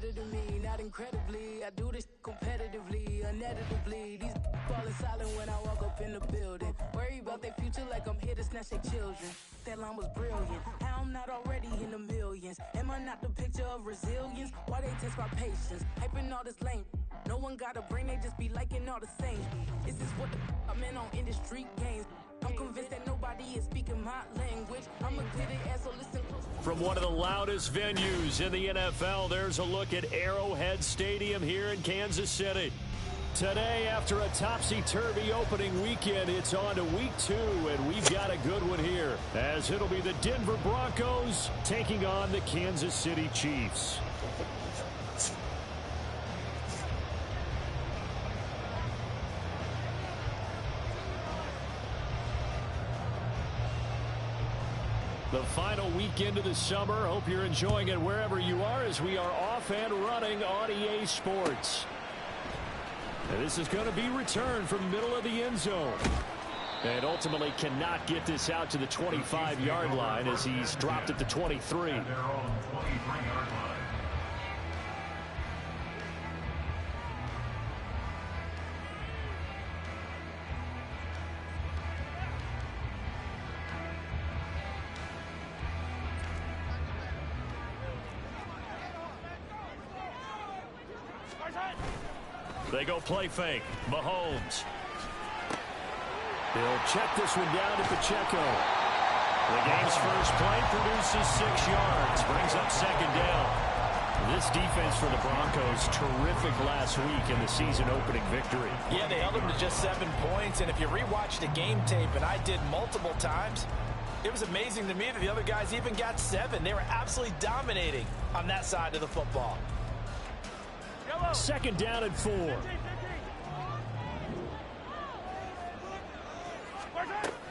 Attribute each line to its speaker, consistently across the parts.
Speaker 1: better than me, not incredibly. I do this competitively, uneditably. These falling silent when I walk up in the building. Worry about their future like I'm here to snatch their children. That line was brilliant. How I'm not already in the millions. Am I not the picture of resilience? Why they test my patience? Hyping all this lame. No one got a brain, they just be liking all the same. Is this what the I'm in on industry games? I'm convinced that nobody is speaking my language. I'm a good ass, so listen close.
Speaker 2: From one of the loudest venues in the NFL, there's a look at Arrowhead Stadium here in Kansas City. Today, after a topsy-turvy opening weekend, it's on to week 2, and we've got a good one here, as it'll be the Denver Broncos taking on the Kansas City Chiefs. The final weekend of the summer. Hope you're enjoying it wherever you are, as we are off and running on EA Sports. And this is going to be returned from the middle of the end zone. And ultimately cannot get this out to the 25-yard line as he's dropped at the 23. They go play fake. Mahomes. He'll check this one down to Pacheco. The game's first play produces 6 yards. Brings up second down. This defense for the Broncos, terrific last week in the season opening victory.
Speaker 3: Yeah, they held them to just 7 points. And if you rewatch the game tape, and I did multiple times, it was amazing to me that the other guys even got 7. They were absolutely dominating on that side of the football.
Speaker 2: Second down and 4.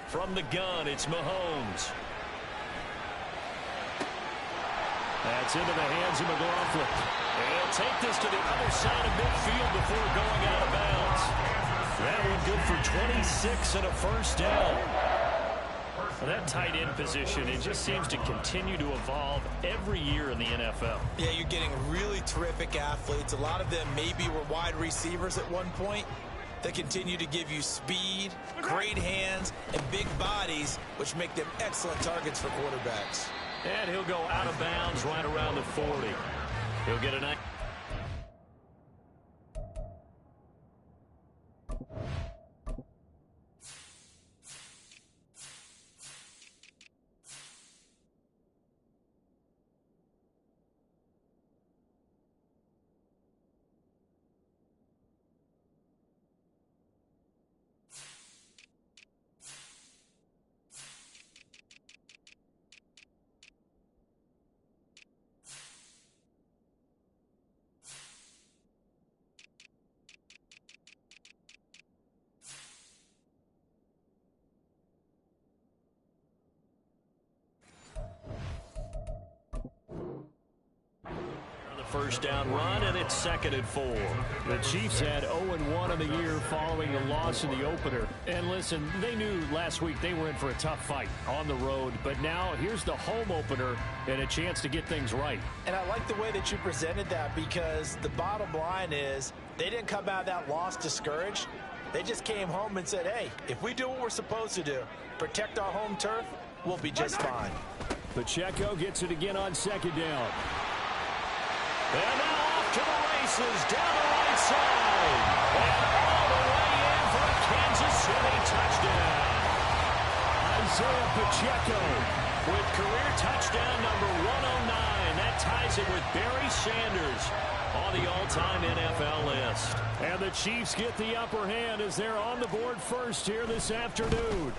Speaker 2: From the gun, it's Mahomes. That's into the hands of McLaughlin. And he'll take this to the other side of midfield before going out of bounds. That one good for 26 and a first down. Well, that tight end position, it just seems to continue to evolve every year in the NFL.
Speaker 3: Yeah, you're getting really terrific athletes. A lot of them maybe were wide receivers at one point. They continue to give you speed, great hands, and big bodies, which make them excellent targets for quarterbacks.
Speaker 2: And he'll go out of bounds right around the 40. He'll get a nice... First down run, and it's second and 4. The Chiefs had 0-1 in the year following the loss in the opener. And listen, they knew last week they were in for a tough fight on the road. But now here's the home opener and a chance to get things right.
Speaker 3: And I like the way that you presented that, because the bottom line is they didn't come out of that loss discouraged. They just came home and said, hey, if we do what we're supposed to do, protect our home turf, we'll be just fine.
Speaker 2: Pacheco gets it again on second down. And now off to the races, down the right side. And all the way in for a Kansas City touchdown. Isaiah Pacheco with career touchdown number 109. That ties it with Barry Sanders on the all-time NFL list. And the Chiefs get the upper hand as they're on the board first here this afternoon.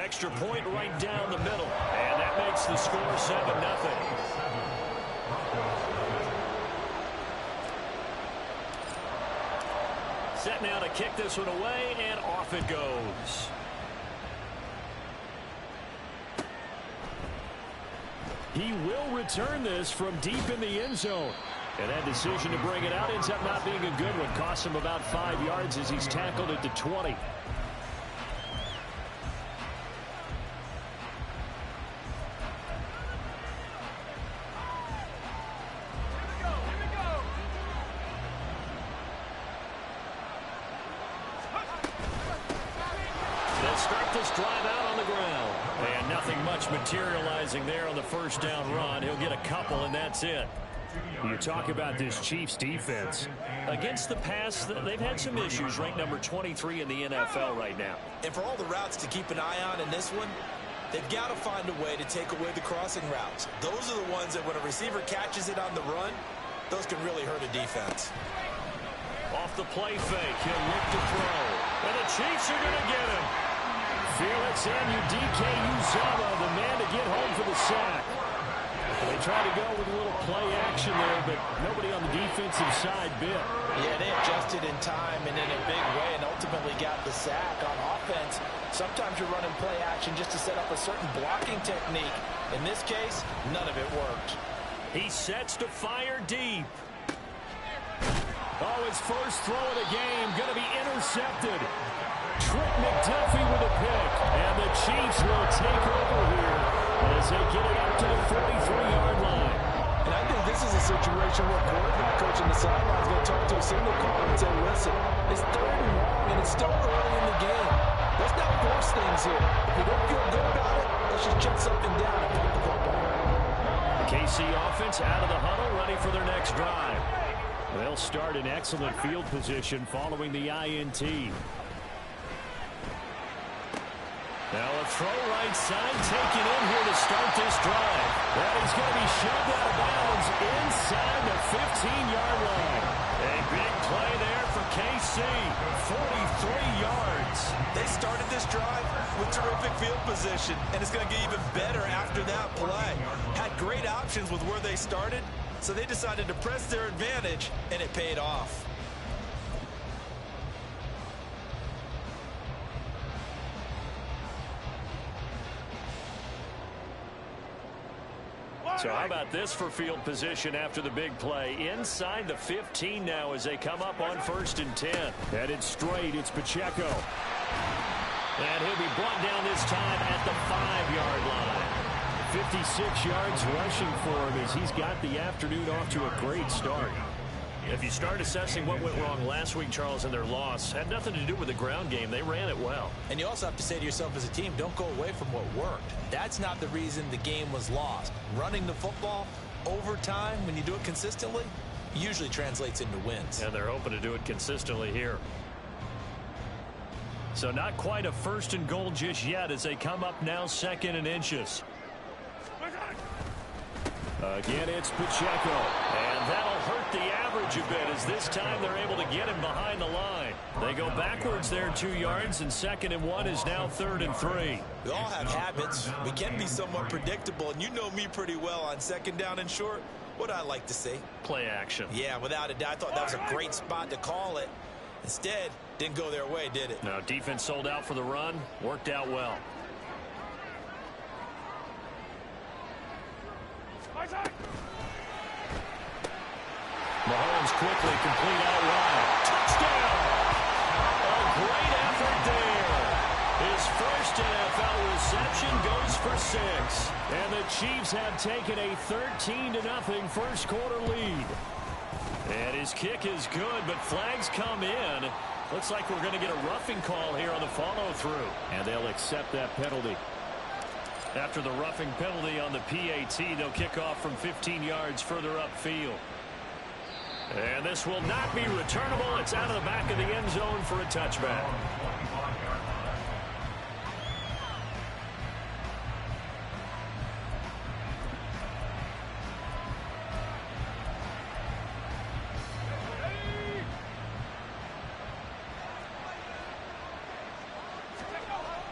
Speaker 2: Extra point right down the middle. And that makes the score 7-0. Set now to kick this one away, and off it goes. He will return this from deep in the end zone. And that decision to bring it out ends up not being a good one. Costs him about 5 yards as he's tackled at the 20. this drive out on the ground. And nothing much materializing there on the first down run. He'll get a couple, and that's it. You talk about this Chiefs defense. Against the pass, they've had some issues. Ranked number 23 in the NFL right now.
Speaker 3: And for all the routes to keep an eye on in this one, they've got to find a way to take away the crossing routes. Those are the ones that when a receiver catches it on the run, those can really hurt a defense.
Speaker 2: Off the play fake, he'll look to throw. And the Chiefs are going to get him. Felix Anudike-Uzomah, the man to get home for the sack. They try to go with a little play action there, but nobody on the defensive side bit.
Speaker 3: Yeah, they adjusted in time and in a big way and ultimately got the sack. On offense, sometimes you're running play action just to set up a certain blocking technique. In this case, none of it worked.
Speaker 2: He sets to fire deep. Oh, his first throw of the game going to be intercepted. Trent McDuffie with a pick. And the Chiefs will take over here as they get it up to the 43-yard line.
Speaker 3: And I think this is a situation where quarterback coach on the sideline is going to talk to a signal caller and say, listen, it's 3rd and long, and it's still early in the game. Let's not force things here. If you don't feel good about it, let's just check something down and punt the football.
Speaker 2: The KC offense out of the huddle, ready for their next drive. They'll start in excellent field position following the INT. Now a throw right side taken in here to start this drive. And he's going to be shoved out of bounds inside the 15-yard line. A big play there for KC. 43 yards.
Speaker 3: They started this drive with terrific field position, and it's going to get even better after that play. Had great options with where they started, so they decided to press their advantage, and it paid off.
Speaker 2: So how about this for field position after the big play? Inside the 15 now as they come up on 1st and 10. Headed straight, it's Pacheco. And he'll be brought down this time at the 5-yard line. 56 yards rushing for him as he's got the afternoon off to a great start. If you start assessing what went wrong last week, Charles, in their loss, had nothing to do with the ground game. They ran it well. And you also have to say to yourself as a team, don't go away from what worked. That's not the reason the game was lost. Running the football over time, when you do it consistently, usually translates into wins. And they're hoping to do it consistently here. So not quite a 1st and goal just yet as they come up now 2nd and inches. Again, it's Pacheco. And that'll hurt the average a bit as this time they're able to get him behind the line. They go backwards there 2 yards, and 2nd and 1 is now 3rd and 3. We all have habits. We can be somewhat predictable, and you know me pretty well on 2nd down and short. What I like to see? Play action. Yeah, without a doubt. I thought that was a great spot to call it. Instead, didn't go their way, did it? No, defense sold out for the run. Worked out well. Mahomes quickly complete out wide. Touchdown! A great effort there. His first NFL reception goes for 6. And the Chiefs have taken a 13-0 first quarter lead. And his kick is good, but flags come in. Looks like we're going to get a roughing call here on the follow-through. And they'll accept that penalty. After the roughing penalty on the PAT, they'll kick off from 15 yards further upfield. And this will not be returnable. It's out of the back of the end zone for a touchback.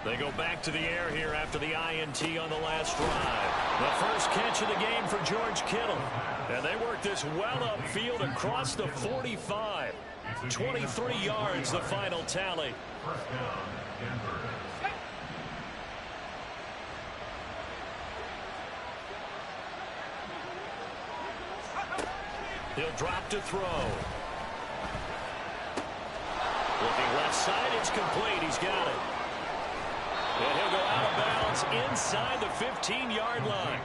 Speaker 2: They go back to the air here after the INT on the last drive. The first catch of the game for George Kittle. And they work this well upfield across the 45. 23 yards, the final tally. He'll drop to throw. Looking left side, it's complete. He's got it. And he'll go out of bounds inside the 15-yard line.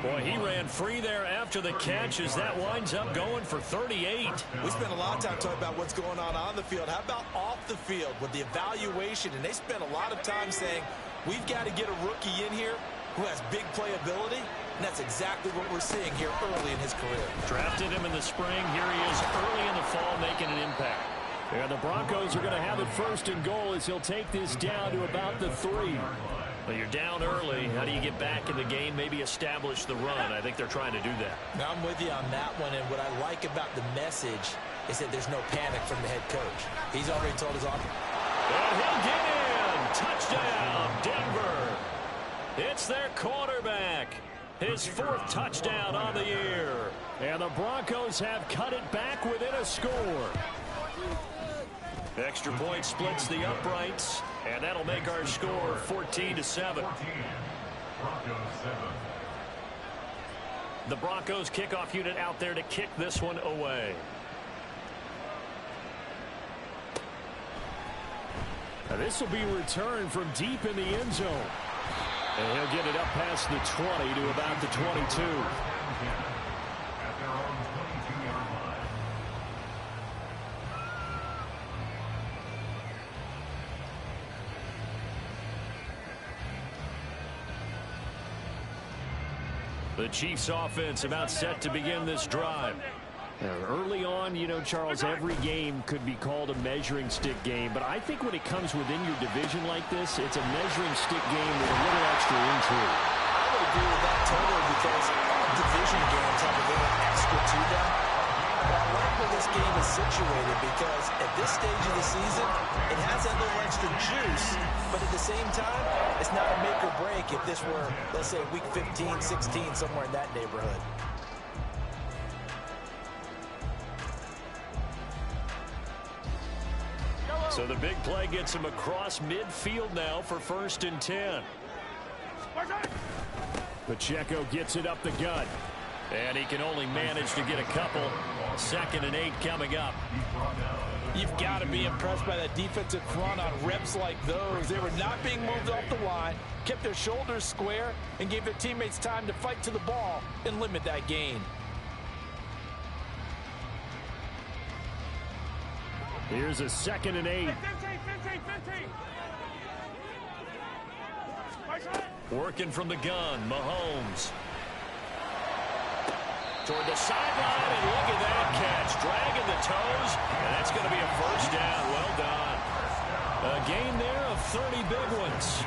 Speaker 2: Boy, he ran free there after the catch as that winds up going for 38.
Speaker 3: We spent a lot of time talking about what's going on the field. How about off the field with the evaluation? And they spent a lot of time saying, we've got to get a rookie in here who has big playability. And that's exactly what we're seeing here early in his career.
Speaker 2: Drafted him in the spring. Here he is early in the fall making an impact. And the Broncos are going to have it first and goal as he'll take this down to about the 3. Well, you're down early. How do you get back in the game? Maybe establish the run. I think they're trying to do that.
Speaker 3: Now, I'm with you on that one. And what I like about the message is that there's no panic from the head coach. He's already told his offense.
Speaker 2: And he'll get in. Touchdown, Denver. It's their quarterback. His 4th touchdown on the year. And the Broncos have cut it back within a score. Extra point splits the uprights, and that'll make our score 14-7. The Broncos kickoff unit out there to kick this one away. Now this will be returned from deep in the end zone. And he'll get it up past the 20 to about the 22. The Chiefs offense about set to begin this drive. Early on, you know, Charles, every game could be called a measuring stick game, but I think when it comes within your division like this, it's a measuring stick game with a little extra intrigue.
Speaker 3: I would agree with that totally because division games have a little extra to them. But I like where this game is situated because at this stage of the season, it has that little extra juice, but at the same time, it's not a make or break if this were, let's say, week 15, 16, somewhere in that neighborhood.
Speaker 2: So the big play gets him across midfield now for 1st and 10. Pacheco gets it up the gut. And he can only manage to get a couple. 2nd and 8 coming up.
Speaker 3: You've got to be impressed by that defensive front on reps like those. They were not being moved off the line, kept their shoulders square, and gave their teammates time to fight to the ball and limit that gain.
Speaker 2: Here's a 2nd and 8.
Speaker 1: 15.
Speaker 2: Working from the gun, Mahomes. Toward the sideline, and look at that catch. Dragging the toes, and that's going to be a 1st down. Well done. A gain there of 30 big ones.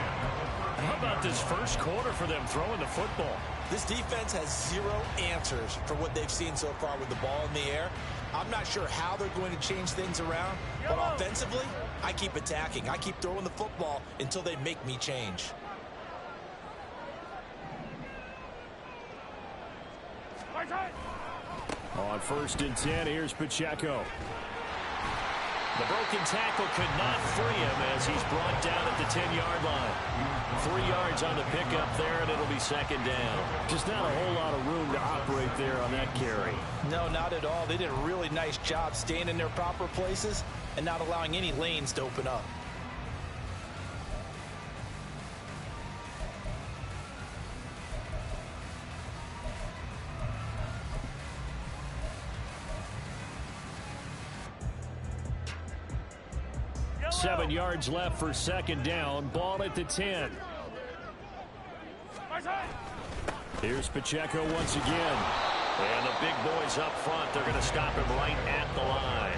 Speaker 2: How about this first quarter for them throwing the football?
Speaker 3: This defense has 0 answers for what they've seen so far with the ball in the air. I'm not sure how they're going to change things around, but offensively, I keep attacking. I keep throwing the football until they make me change.
Speaker 2: On 1st and 10, here's Pacheco. The broken tackle could not free him as he's brought down at the 10-yard line. 3 yards on the pickup there, and it'll be 2nd down. Just not a whole lot of room to operate there on that carry.
Speaker 3: No, not at all. They did a really nice job staying in their proper places and not allowing any lanes to open up.
Speaker 1: Yellow.
Speaker 2: 7 yards left for 2nd down. Ball at the 10. Here's Pacheco once again. And the big boys up front, they're going to stop him right at the line.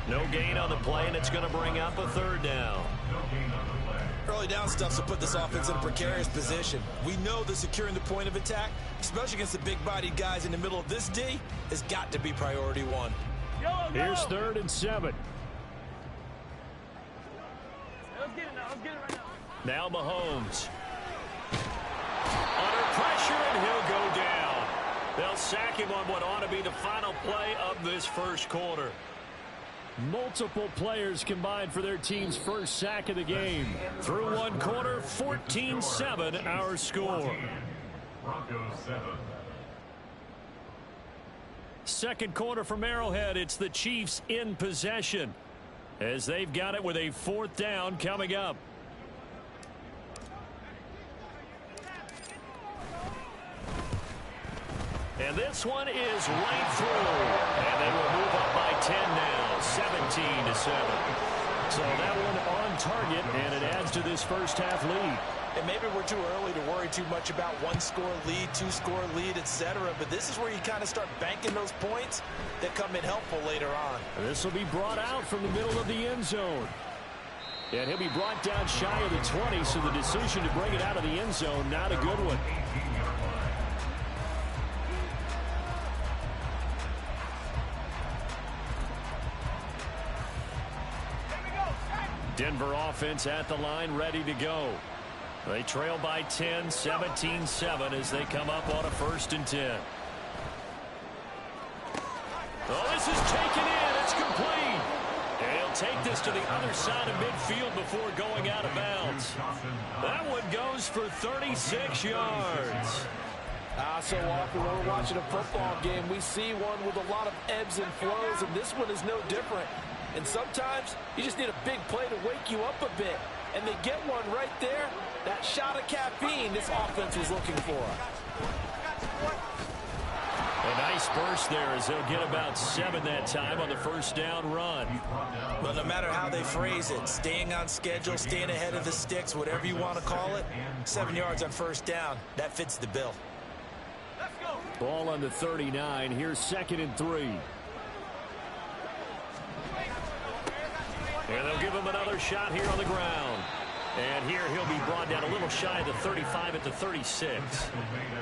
Speaker 2: No gain on the play, and it's going to bring up a 3rd down.
Speaker 3: Early down stuff to put this offense in a precarious position. We know that securing the point of attack, especially against the big-bodied guys in the middle of this D, has got to be priority 1.
Speaker 2: Here's 3rd and 7.
Speaker 1: Let's get it now. Let's get it right now.
Speaker 2: Now Mahomes. Under pressure, and he'll go down. They'll sack him on what ought to be the final play of this first quarter. Multiple players combined for their team's first sack of the game. Through one quarter, 14-7 our score. Second quarter from Arrowhead, it's the Chiefs in possession as they've got it with a 4th down coming up. And this one is right through. And they will move up by 10 now, 17-7. So that one on target, and it adds to this first half lead.
Speaker 3: And maybe we're too early to worry too much about one-score lead, two-score lead, etc. But this is where you kind of start banking those points that come in helpful later on.
Speaker 2: This will be brought out from the middle of the end zone. And he'll be brought down shy of the 20, so the decision to bring it out of the end zone, not a good one. Denver offense at the line, ready to go. They trail by 10, 17-7 as they come up on a 1st and 10. Oh, this is taken in. It's complete. And he'll take this to the other side of midfield before going out of bounds. That one goes for 36 yards.
Speaker 4: So often when we're watching a football game, we see one with a lot of ebbs and flows, and this one is no different. And sometimes you just need a big play to wake you up a bit. And they get one right there. That shot of caffeine this offense was looking for.
Speaker 2: A nice burst there as they'll get about 7 that time on the 1st down run.
Speaker 3: Well, no matter how they phrase it, staying on schedule, staying ahead of the sticks, whatever you want to call it, 7 yards on 1st down, that fits the bill.
Speaker 2: Ball on the 39. Here's 2nd and 3. And they'll give him another shot here on the ground. And here he'll be brought down a little shy of the 35 at the 36.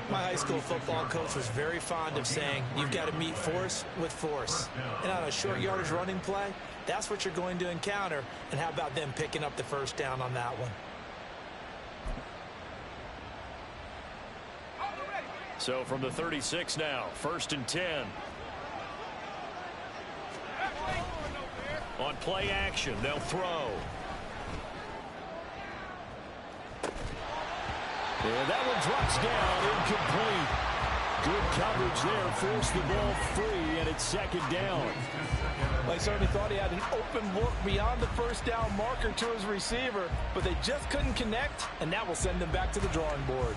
Speaker 3: My high school football coach was very fond of saying, you've got to meet force with force. And on a short yardage running play, that's what you're going to encounter. And how about them picking up the 1st down on that one?
Speaker 2: So from the 36 now, 1st and 10. On play action, they'll throw. And that one drops down, incomplete. Good coverage there, forced the ball free, and it's 2nd down.
Speaker 4: Well, he certainly thought he had an open look beyond the 1st down marker to his receiver, but they just couldn't connect, and that will send them back to the drawing board.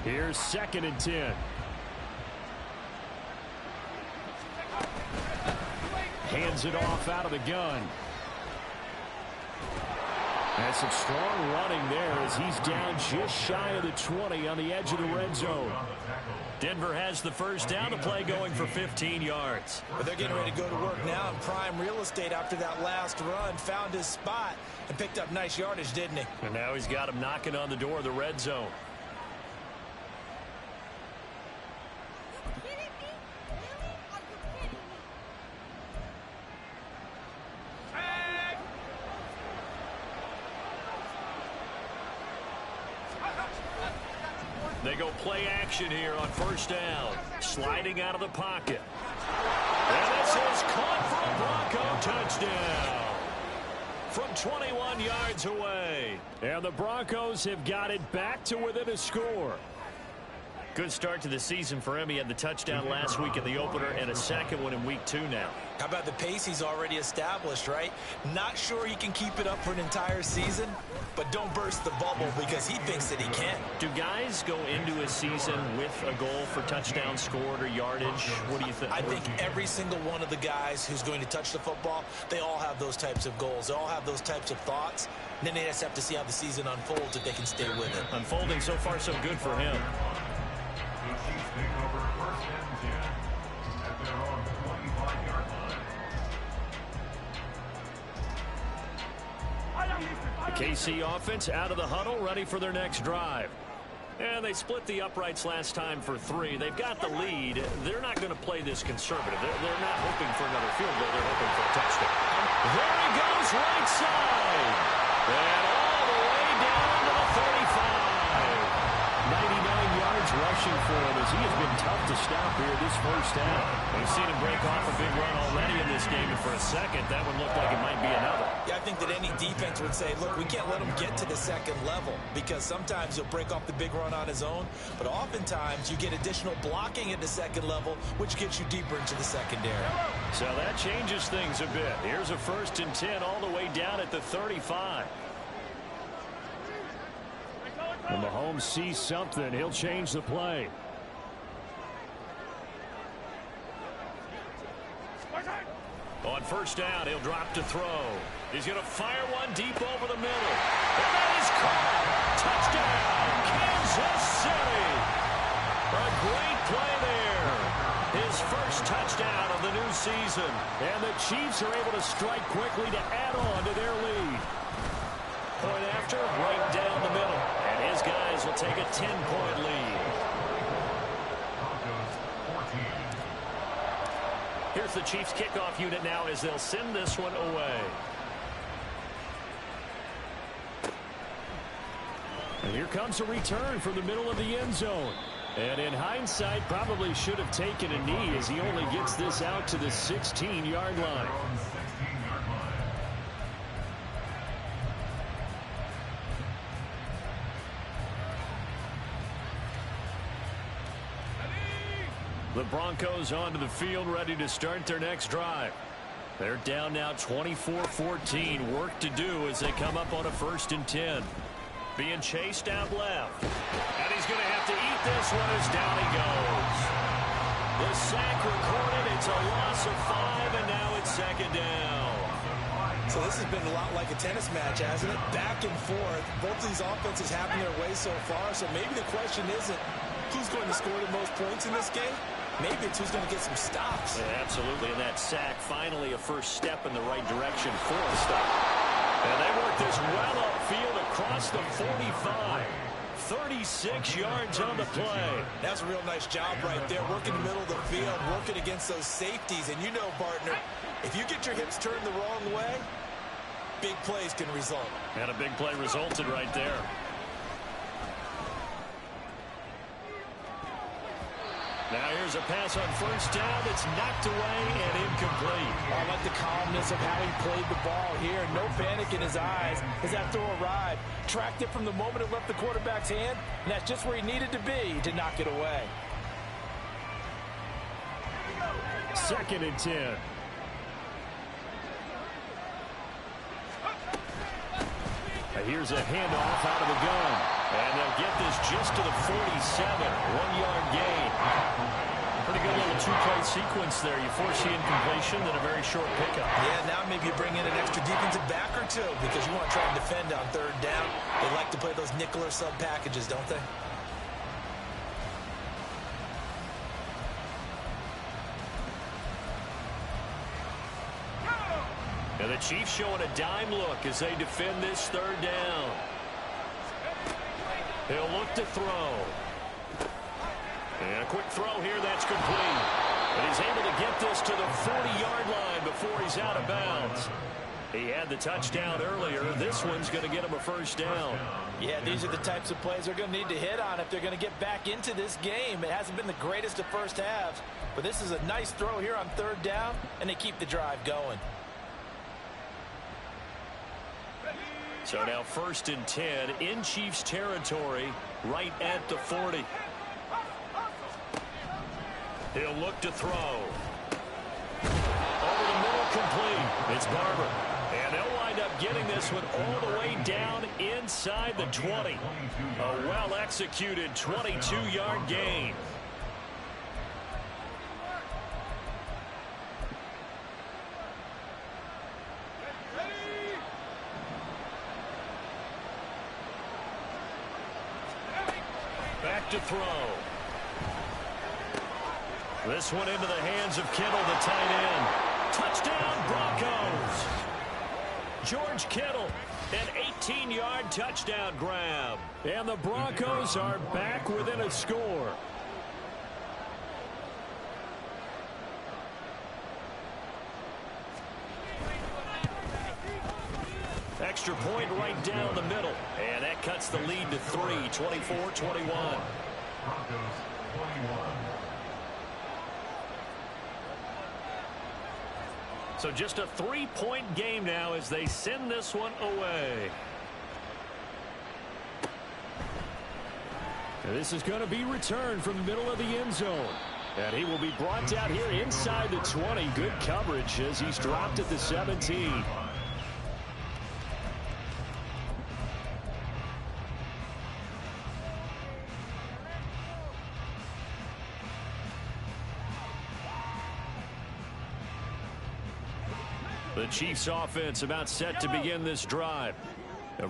Speaker 2: Here's 2nd and 10. Hands it off out of the gun. And some strong running there as he's down just shy of the 20 on the edge of the red zone. Denver has the 1st down, the play going for 15 yards.
Speaker 3: But they're getting ready to go to work now in prime real estate after that last run. Found his spot and picked up nice yardage, didn't he?
Speaker 2: And now he's got him knocking on the door of the red zone. They go play action here on 1st down. Sliding out of the pocket. And this is caught for a Bronco touchdown. From 21 yards away. And the Broncos have got it back to within a score. Good start to the season for him. He had the touchdown last week in the opener and a 2nd one in week 2 now.
Speaker 3: How about the pace he's already established, right? Not sure he can keep it up for an entire season, but don't burst the bubble because he thinks that he can.
Speaker 2: Do guys go into a season with a goal for touchdown scored or yardage? What do you think?
Speaker 3: I think every single one of the guys who's going to touch the football, they all have those types of goals. They all have those types of thoughts. And then they just have to see how the season unfolds if they can stay with it.
Speaker 2: Unfolding so far so good for him. The KC offense out of the huddle, ready for their next drive. And they split the uprights last time for 3. They've got the lead. They're not going to play this conservative. They're not hoping for another field goal. They're hoping for a touchdown. There he goes, right side. And all the way down to the 35. 99 yards rushing for him as he has been tough to stop here this 1st half. We've seen him break off a big run already in this game, and for a second, that one looked like it might be another.
Speaker 3: Yeah, I think that any defense would say, look, we can't let him get to the 2nd level because sometimes he'll break off the big run on his own, but oftentimes you get additional blocking at the 2nd level, which gets you deeper into the secondary.
Speaker 2: So that changes things a bit. Here's a 1st and 10 all the way down at the 35. When Mahomes sees something, he'll change the play. On first down, he'll drop to throw. He's going to fire one deep over the middle. And that is caught. Touchdown, Kansas City. A great play there. His first touchdown of the new season. And the Chiefs are able to strike quickly to add on to their lead. Point after, right down the middle. And his guys will take a 10-point lead. Here's the Chiefs kickoff unit now as they'll send this one away. And here comes a return from the middle of the end zone. And in hindsight, probably should have taken a knee as he only gets this out to the 16-yard line. The Broncos onto the field, ready to start their next drive. They're down now 24-14. Work to do as they come up on a 1st and 10. Being chased out left. And he's going to have to eat this one as down he goes. The sack recorded. It's a loss of 5, and now it's 2nd down.
Speaker 3: So this has been a lot like a tennis match, hasn't it? Back and forth. Both of these offenses having their way so far. So maybe the question isn't who's going to score the most points in this game. Maybe it's who's going to get some stops.
Speaker 2: Yeah, absolutely. And that sack, finally a first step in the right direction for a stop. And they work this well upfield across the 45. 36 yards on the play.
Speaker 3: That's a real nice job right there. Working the middle of the field, working against those safeties. And you know, partner, if you get your hips turned the wrong way, big plays can result.
Speaker 2: And a big play resulted right there. Now here's a pass on first down that's knocked away and incomplete.
Speaker 4: I like the calmness of how he played the ball here. No panic in his eyes as that throw arrived. Tracked it from the moment it left the quarterback's hand, and that's just where he needed to be to knock it away.
Speaker 2: 2nd and 10. Here's a handoff out of the gun. And they'll get this just to the 47. 1-yard gain. Pretty good little two-play sequence there. You force the incompletion, then a very short pickup.
Speaker 3: Yeah, now maybe you bring in an extra defensive back or two because you want to try and defend on 3rd down. They like to play those nickel or sub packages, don't they?
Speaker 2: And the Chiefs showing a dime look as they defend this 3rd down. He'll look to throw. And a quick throw here, that's complete. But he's able to get this to the 40-yard line before he's out of bounds. He had the touchdown earlier. This one's going to get him a 1st down.
Speaker 4: Yeah, these are the types of plays they're going to need to hit on if they're going to get back into this game. It hasn't been the greatest of first halves, but this is a nice throw here on 3rd down, and they keep the drive going.
Speaker 2: So now 1st and 10 in Chiefs territory, right at the 40. He'll look to throw. Over the middle, complete. It's Barber. And they'll wind up getting this one all the way down inside the 20. A well-executed 22-yard gain. Back to throw. This one into the hands of Kittle, the tight end. Touchdown, Broncos. George Kittle, an 18-yard touchdown grab. And the Broncos are back within a score. Extra point right down the middle. And that cuts the lead to 3, 24-21. So just a 3-point game now as they send this one away. And this is going to be returned from the middle of the end zone. And he will be brought down here inside the 20. Good coverage as he's dropped at the 17. The Chiefs offense about set to begin this drive.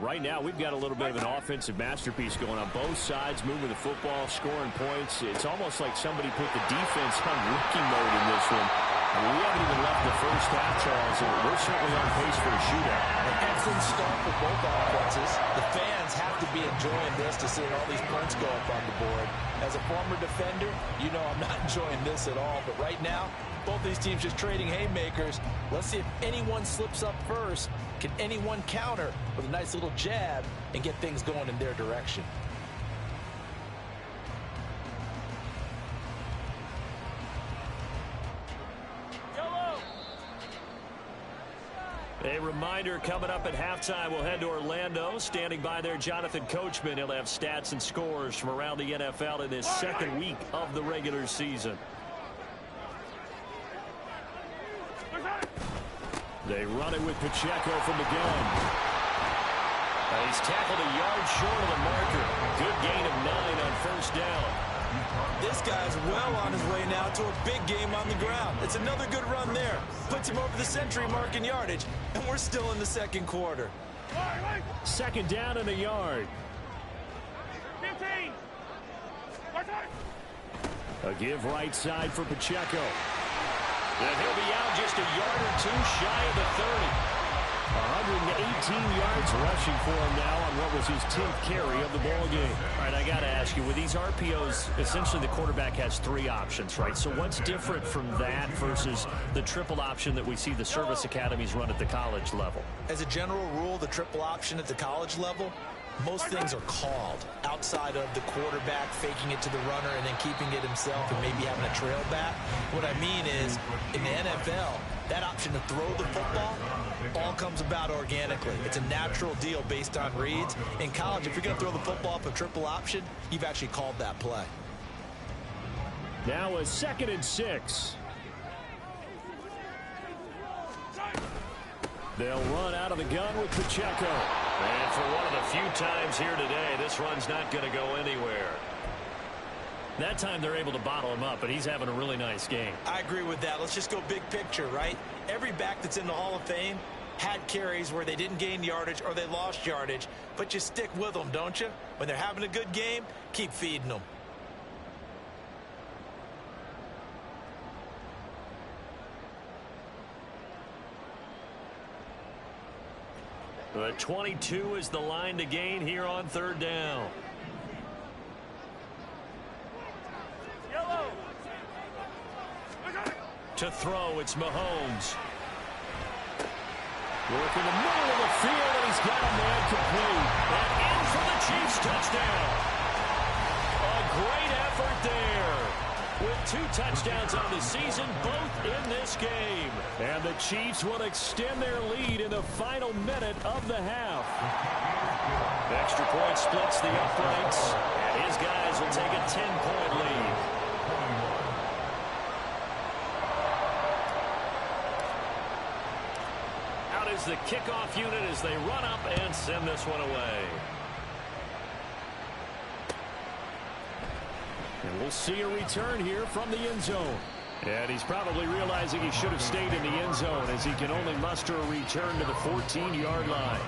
Speaker 2: Right now, we've got a little bit of an offensive masterpiece going on both sides, moving the football, scoring points. It's almost like somebody put the defense on rookie mode in this one. We haven't even left the first half, Charles. We're certainly on pace for a shootout.
Speaker 3: An excellent start for both offenses. The fans have to be enjoying this to see all these points go up on the board. As a former defender, you know I'm not enjoying this at all. But right now, both these teams just trading haymakers. Let's see if anyone slips up first. Can anyone counter with a nice little jab and get things going in their direction?
Speaker 2: A reminder, coming up at halftime, we'll head to Orlando. Standing by there, Jonathan Coachman. He'll have stats and scores from around the NFL in his second week of the regular season. They run it with Pacheco from the gun. He's tackled a yard short of the marker. Good gain of 9 on first down.
Speaker 3: This guy's well on his way now to a big game on the ground. It's another good run there. Puts him over the century mark in yardage, and we're still in the second quarter.
Speaker 2: Second down and a yard.
Speaker 5: 15.
Speaker 2: A give right side for Pacheco. And he'll be out just a yard or two shy of the 30. 118 yards rushing for him now on what was his 10th carry of the ball game. All right, I got to ask you, with these RPOs, essentially the quarterback has 3 options, right? So what's different from that versus the triple option that we see the service academies run at the college level?
Speaker 3: As a general rule, the triple option at the college level, most things are called outside of the quarterback faking it to the runner and then keeping it himself and maybe having a trail back. What I mean is, in the NFL, that option to throw the football all comes about organically. It's a natural deal based on reads. In college, if you're going to throw the football up a triple option, you've actually called that play.
Speaker 2: Now a 2nd and 6. They'll run out of the gun with Pacheco. And for one of the few times here today, this run's not going to go anywhere. That time they're able to bottle him up, but he's having a really nice game.
Speaker 3: I agree with that. Let's just go big picture, right? Every back that's in the Hall of Fame had carries where they didn't gain yardage or they lost yardage, but you stick with them, don't you? When they're having a good game, keep feeding them.
Speaker 2: The 22 is the line to gain here on 3rd down. To throw, it's Mahomes. Work in the middle of the field, and he's got a man complete. And in for the Chiefs touchdown. A great effort there. With 2 touchdowns on the season, both in this game. And the Chiefs will extend their lead in the final minute of the half. Extra point splits the uprights, and his guys will take a 10-point lead. Out is the kickoff unit as they run up and send this one away. And we'll see a return here from the end zone. And he's probably realizing he should have stayed in the end zone as he can only muster a return to the 14-yard line.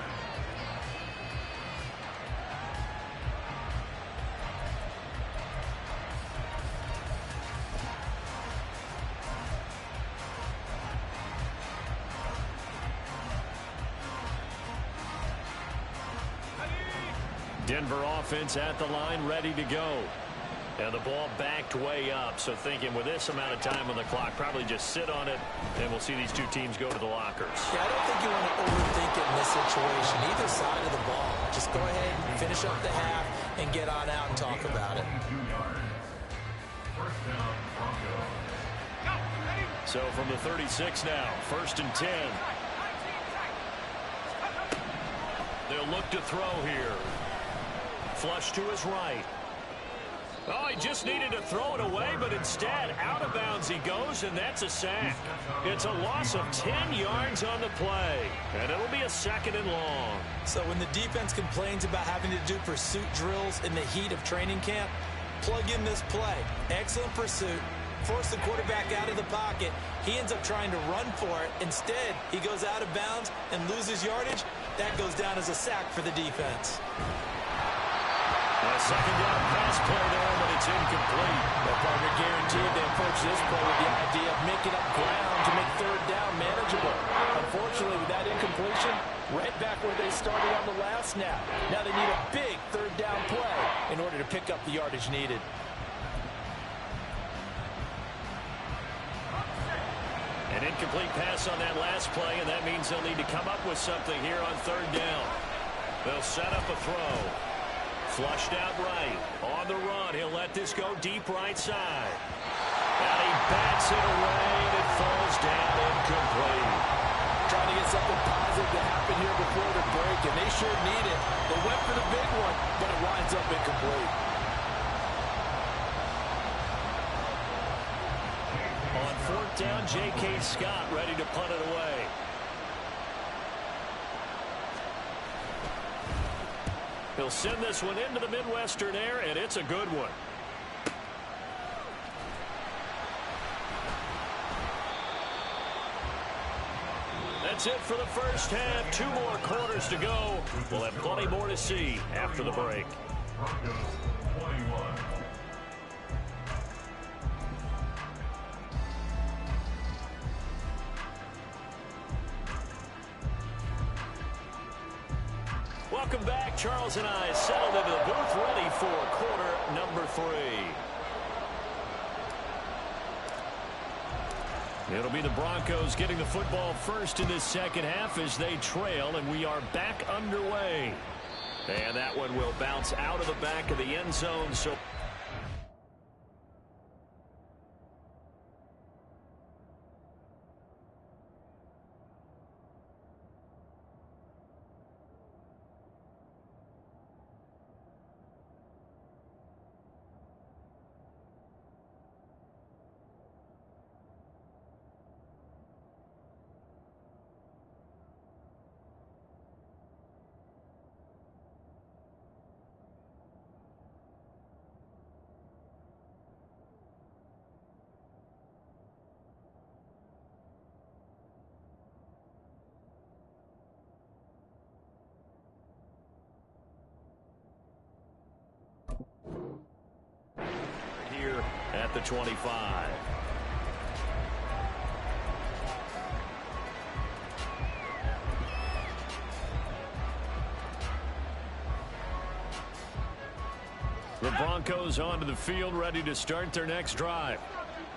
Speaker 2: Denver offense at the line, ready to go. And the ball backed way up, so thinking with this amount of time on the clock, probably just sit on it, and we'll see these 2 teams go to the lockers.
Speaker 3: Yeah, I don't think you want to overthink it in this situation. Either side of the ball. Just go ahead, finish up the half, and get on out and talk about it.
Speaker 2: So from the 36 now, 1st and 10. They'll look to throw here. Flush to his right. Oh, he just needed to throw it away, but instead, out of bounds he goes, and that's a sack. It's a loss of 10 yards on the play, and it'll be a 2nd and long.
Speaker 3: So when the defense complains about having to do pursuit drills in the heat of training camp, plug in this play. Excellent pursuit, force the quarterback out of the pocket. He ends up trying to run for it. Instead, he goes out of bounds and loses yardage. That goes down as a sack for the defense.
Speaker 2: A second down pass play there, but it's incomplete.
Speaker 4: The partner guaranteed they approach this play with the idea of making up ground to make third down manageable. Unfortunately, with that incompletion, right back where they started on the last snap. Now they need a big third down play in order to pick up the yardage needed.
Speaker 2: An incomplete pass on that last play, and that means they'll need to come up with something here on third down. They'll set up a throw. Flushed out right. On the run, he'll let this go deep right side. And he bats it away, and it falls down incomplete.
Speaker 4: Trying to get something positive to happen here before the break, and they sure need it. They went for the big one, but it winds up incomplete.
Speaker 2: On fourth down, J.K. Scott ready to punt it away. He'll send this one into the Midwestern air, and it's a good one. That's it for the first half. 2 more quarters to go. We'll have plenty more to see after the break. Welcome back. Charles and I settled into the booth, ready for quarter number 3. It'll be the Broncos getting the football first in this second half as they trail, and we are back underway. And that one will bounce out of the back of the end zone. So here at the 25. The Broncos onto the field, ready to start their next drive.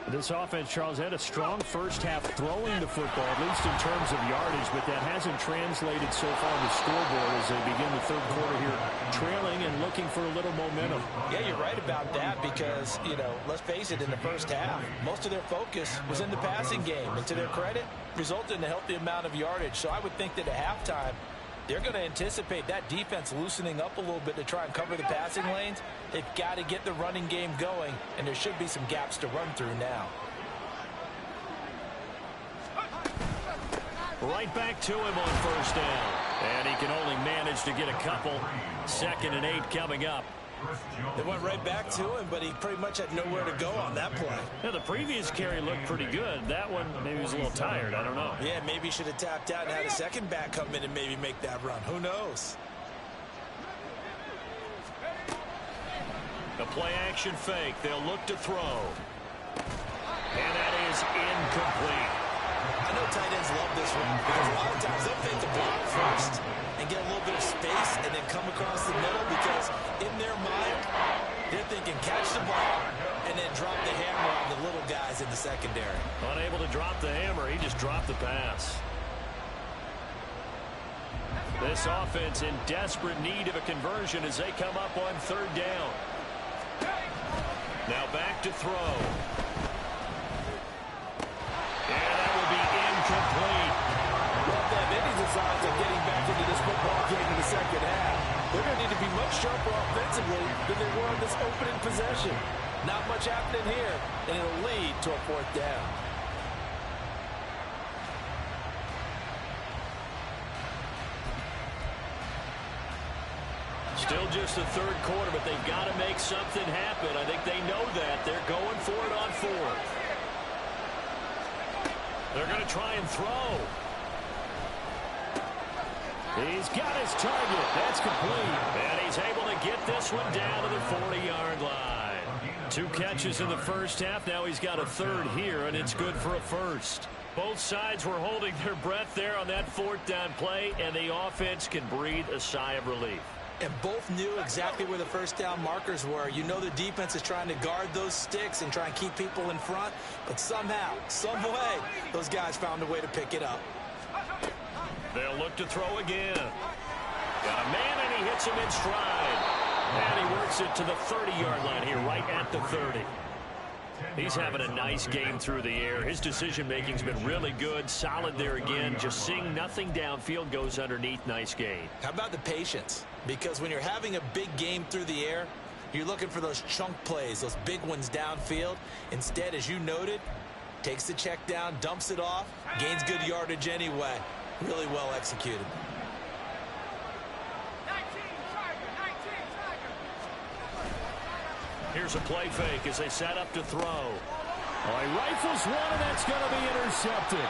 Speaker 5: This offense, Charles, had a strong first half throwing the football, at least in terms of yardage, but that hasn't translated so far on the scoreboard as they begin the third quarter here, trailing and looking for a little momentum.
Speaker 4: Yeah, you're right about that because, let's face it, in the first half, most of their focus was in the passing game, and to their credit, resulted in a healthy amount of yardage. So I would think that at halftime, they're going to anticipate that defense loosening up a little bit to try and cover the passing lanes. They've got to get the running game going, and there should be some gaps to run through now.
Speaker 2: Right back to him on first down. And he can only manage to get a couple. 2nd and 8 coming up.
Speaker 3: They went right back to him, but he pretty much had nowhere to go on that play.
Speaker 2: Yeah, the previous carry looked pretty good. That one, maybe he was a little tired. I don't know.
Speaker 3: Yeah, maybe he should have tapped out and had a second back come in and maybe make that run. Who knows?
Speaker 2: The play-action fake. They'll look to throw. And that is incomplete.
Speaker 3: I know tight ends love this one because a lot of times they'll fake the block first and get a little bit of space and then come across the middle because in their mind, they're thinking catch the ball and then drop the hammer on the little guys in the secondary.
Speaker 2: Unable to drop the hammer, he just dropped the pass. This offense in desperate need of a conversion as they come up on third down. Now back to throw. And that will be incomplete.
Speaker 4: Well, they have any designs of getting back into this football game in the second half. They're going to need to be much sharper offensively than they were on this opening possession. Not much happening here, and it'll lead to a fourth down.
Speaker 2: Still just the third quarter, but they've got to make something happen. I think they know that. They're going for it on fourth. They're going to try and throw. He's got his target. That's complete. And he's able to get this one down to the 40-yard line. 2 catches in the first half. Now he's got a third here, and it's good for a first. Both sides were holding their breath there on that 4th down play, and the offense can breathe a sigh of relief.
Speaker 3: And both knew exactly where the first down markers were. You know the defense is trying to guard those sticks and try and keep people in front, but somehow, some way, those guys found a way to pick it up.
Speaker 2: They'll look to throw again. Got a man, and he hits him in stride. And he works it to the 30-yard line here, right at the 30. He's having a nice game through the air. His decision-making's been really good. Solid there again. Just seeing nothing downfield, goes underneath. Nice gain.
Speaker 3: How about the patience? Because when you're having a big game through the air, you're looking for those chunk plays, those big ones downfield. Instead, as you noted, takes the check down, dumps it off, gains good yardage anyway. Really well executed.
Speaker 2: Here's a play fake as they set up to throw.
Speaker 5: Oh, he rifles one, and that's going to be intercepted.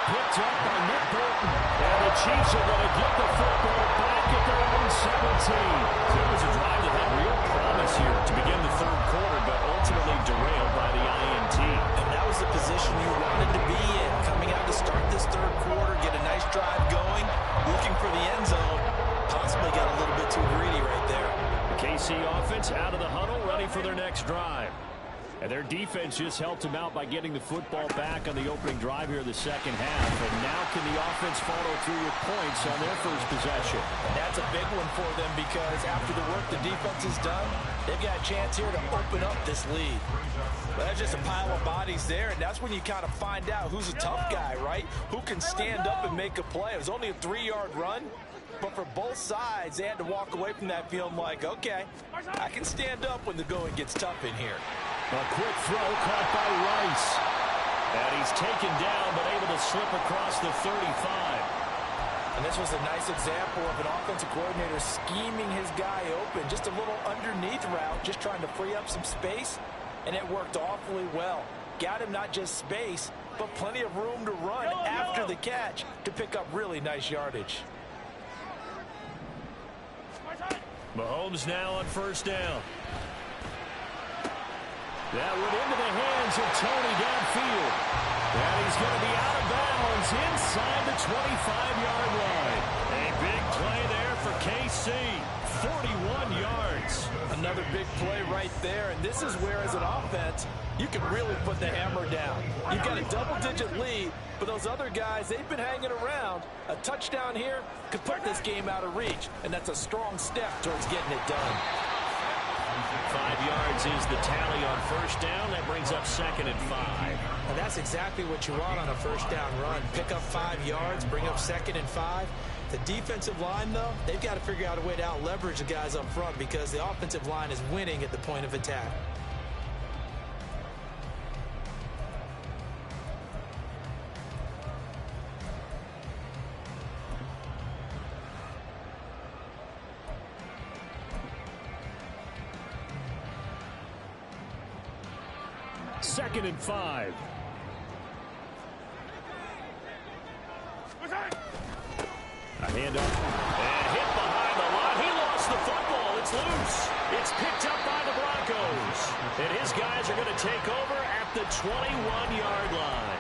Speaker 5: Picked up by Nick Bolton.
Speaker 2: And the Chiefs are going to get the football back at their own 17. So it was a drive that had real promise here to begin the third quarter, but ultimately derailed by the INT.
Speaker 3: And that was the position you wanted to be in. Coming out to start this third quarter, get a nice drive going, looking for the end zone. Possibly got a little bit too greedy right there.
Speaker 2: The KC offense out of the huddle, ready for their next drive. And their defense just helped them out by getting the football back on the opening drive here in the second half. And now can the offense follow through with points on their first possession?
Speaker 3: And that's a big one for them because after the work the defense has done, they've got a chance here to open up this lead. But that's just a pile of bodies there, and that's when you kind of find out who's a tough guy, right? Who can stand up and make a play. It was only a 3-yard run. But for both sides, they had to walk away from that feeling like, okay, I can stand up when the going gets tough in here.
Speaker 2: A quick throw caught by Rice. And he's taken down but able to slip across the 35.
Speaker 3: And this was a nice example of an offensive coordinator scheming his guy open. Just a little underneath route, just trying to free up some space. And it worked awfully well. Got him not just space, but plenty of room to run after the catch to pick up really nice yardage.
Speaker 2: Mahomes now on first down. That went into the hands of Tony downfield. And he's going to be out of bounds inside the 25-yard line. A big play there for KC. 41 yards.
Speaker 3: Another big play right there. And this is where, as an offense, you can really put the hammer down. You've got a double-digit lead, but those other guys, they've been hanging around. A touchdown here could put this game out of reach, and that's a strong step towards getting it done.
Speaker 2: 5 yards is the tally on first down. That brings up 2nd and 5.
Speaker 3: And that's exactly what you want on a first down run. Pick up 5 yards, bring up 2nd and 5. The defensive line, though, they've got to figure out a way to out-leverage the guys up front because the offensive line is winning at the point of attack.
Speaker 5: Second and 5.
Speaker 2: A handoff. And hit behind the line. He lost the football. It's loose. It's picked up by the Broncos. And his guys are going to take over at the 21-yard line.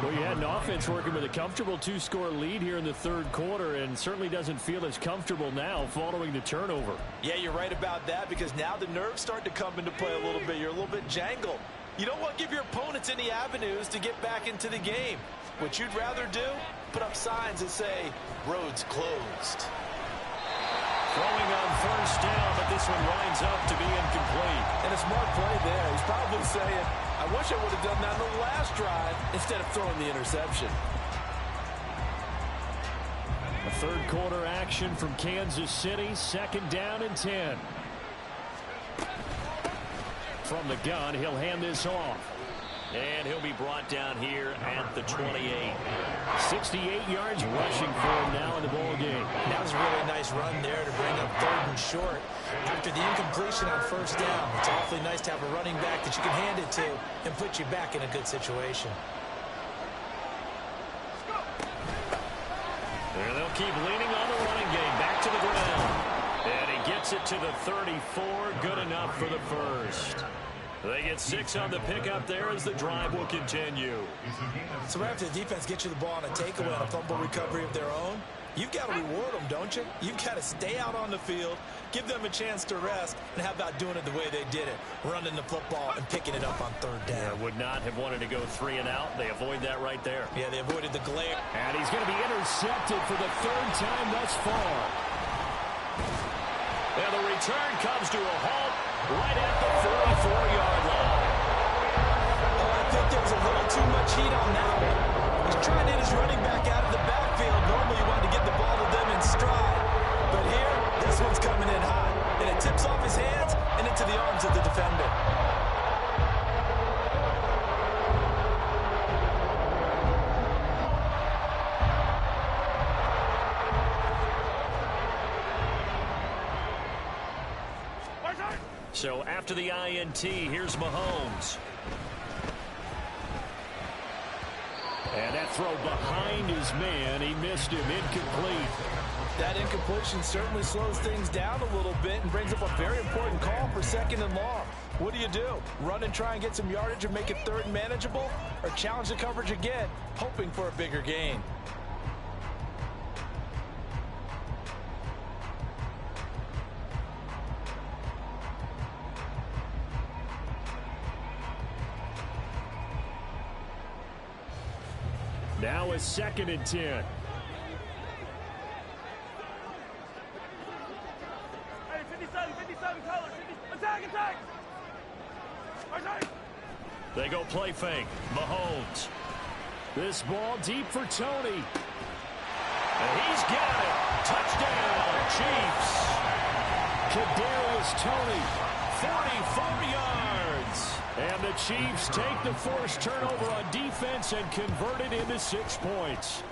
Speaker 5: Well, you had an offense working with a comfortable 2-score lead here in the third quarter, and certainly doesn't feel as comfortable now following the turnover.
Speaker 3: Yeah, you're right about that because now the nerves start to come into play a little bit. You're a little bit jangled. You don't want to give your opponents any avenues to get back into the game. What you'd rather do, put up signs that say, roads closed.
Speaker 2: Throwing on first down, but this one winds up to be incomplete.
Speaker 3: And a smart play there. He's probably saying, I wish I would have done that in the last drive instead of throwing the interception.
Speaker 5: A third quarter action from Kansas City. 2nd down and 10. From the gun, he'll hand this off.
Speaker 2: And he'll be brought down here at the 28.
Speaker 5: 68 yards rushing for him now in the ball game.
Speaker 3: That was a really nice run there to bring up 3rd and short. After the incompletion on first down, it's awfully nice to have a running back that you can hand it to and put you back in a good situation.
Speaker 2: And they'll keep leaning on the running game. Back to the ground. And he gets it to the 34. Good enough for the first. They get 6 on the pickup there as the drive will continue.
Speaker 3: So right after the defense gets you the ball on a takeaway and a fumble recovery of their own, you've got to reward them, don't you? You've got to stay out on the field, give them a chance to rest, and how about doing it the way they did it, running the football and picking it up on third down.
Speaker 2: Yeah, would not have wanted to go 3 and out. They avoid that right there.
Speaker 3: Yeah, they avoided the glare.
Speaker 5: And he's going to be intercepted for the 3rd time thus far.
Speaker 2: And the return comes to a halt right at the 44-yard line.
Speaker 3: Oh, I think there was a little too much heat on that one. He's trying to hit his running back out of the backfield. Normally you want to get the ball to them in stride. But here, this one's coming in hot. And it tips off his hands and into the arms of the defender.
Speaker 2: So after the INT, here's Mahomes.
Speaker 5: And that throw behind his man. He missed him. Incomplete.
Speaker 4: That incompletion certainly slows things down a little bit and brings up a very important call for 2nd and long. What do? Run and try and get some yardage and make it 3rd and manageable? Or challenge the coverage again, hoping for a bigger gain?
Speaker 5: Now is 2nd and 10.
Speaker 6: Hey, 57, color. Attack!
Speaker 2: They go play fake. Mahomes.
Speaker 5: This ball deep for Tony.
Speaker 2: And he's got it. Touchdown, Chiefs.
Speaker 5: Kadarius Toney, 44 yards. And the Chiefs take the forced turnover on defense and convert it into 6 points.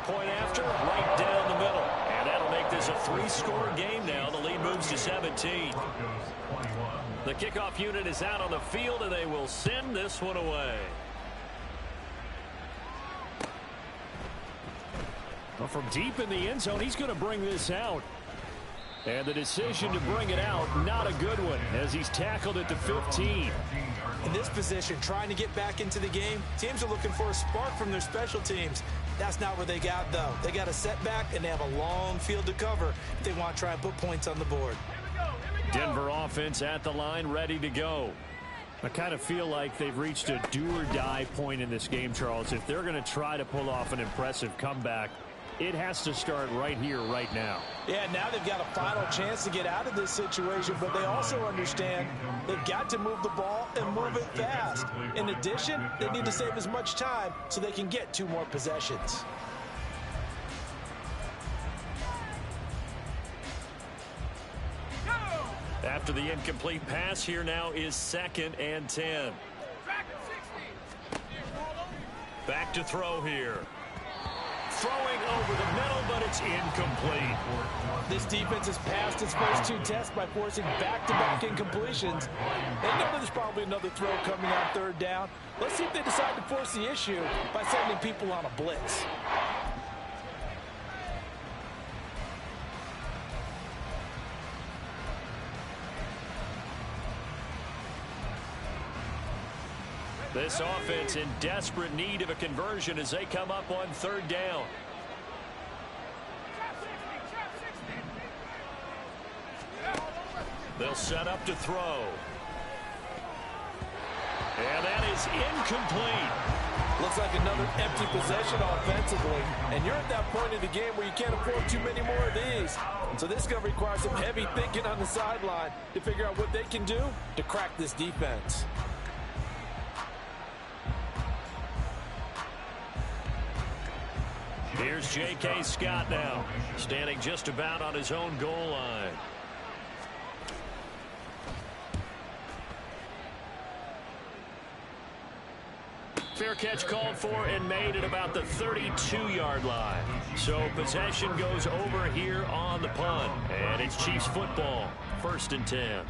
Speaker 2: Point after, right down the middle. And that'll make this a 3-score game now. The lead moves to 17. The kickoff unit is out on the field, and they will send this one away.
Speaker 5: Well, from deep in the end zone, he's going to bring this out. And the decision to bring it out, not a good one, as he's tackled at the 15.
Speaker 3: In this position, trying to get back into the game, teams are looking for a spark from their special teams. That's not where they got, though. They got a setback, and they have a long field to cover if they want to try and put points on the board.
Speaker 2: Denver offense at the line, ready to go.
Speaker 5: I kind of feel like they've reached a do-or-die point in this game, Charles. If they're going to try to pull off an impressive comeback, it has to start right here, right now.
Speaker 4: Yeah, now they've got a final chance to get out of this situation, but they also understand they've got to move the ball and move it fast. In addition, they need to save as much time so they can get 2 more possessions.
Speaker 2: After the incomplete pass, here now is 2nd and 10. Back to throw here. Throwing over the middle, but it's incomplete.
Speaker 4: This defense has passed its first 2 tests by forcing back-to-back incompletions. They know there's probably another throw coming on 3rd down. Let's see if they decide to force the issue by sending people on a blitz.
Speaker 2: This offense in desperate need of a conversion as they come up on 3rd down. They'll set up to throw. And that is incomplete.
Speaker 4: Looks like another empty possession offensively. And you're at that point in the game where you can't afford too many more of these. So this is going to require some heavy thinking on the sideline to figure out what they can do to crack this defense.
Speaker 2: Here's J.K. Scott now, standing just about on his own goal line. Fair catch called for and made at about the 32-yard line. So possession goes over here on the punt. And it's Chiefs football, 1st and 10.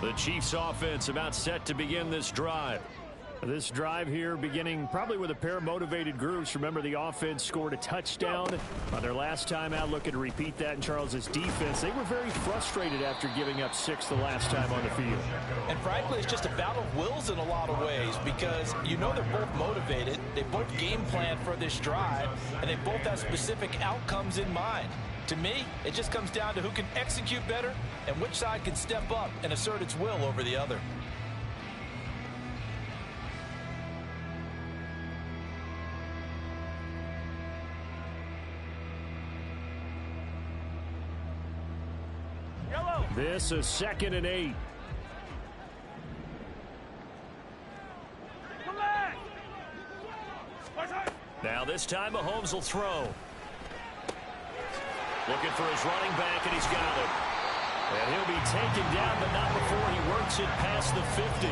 Speaker 2: The Chiefs offense about set to begin this drive.
Speaker 5: This drive here beginning probably with a pair of motivated groups. Remember, the offense scored a touchdown on their last time out. Looking to repeat that in Charles's defense. They were very frustrated after giving up 6 the last time on the field.
Speaker 4: And frankly, it's just a battle of wills in a lot of ways because you know they're both motivated. They both game plan for this drive, and they both have specific outcomes in mind. To me, it just comes down to who can execute better and which side can step up and assert its will over the other.
Speaker 5: This is 2nd and 8.
Speaker 2: Now this time Mahomes will throw. Looking for his running back, and he's got it. And he'll be taken down, but not before he works it past the 50.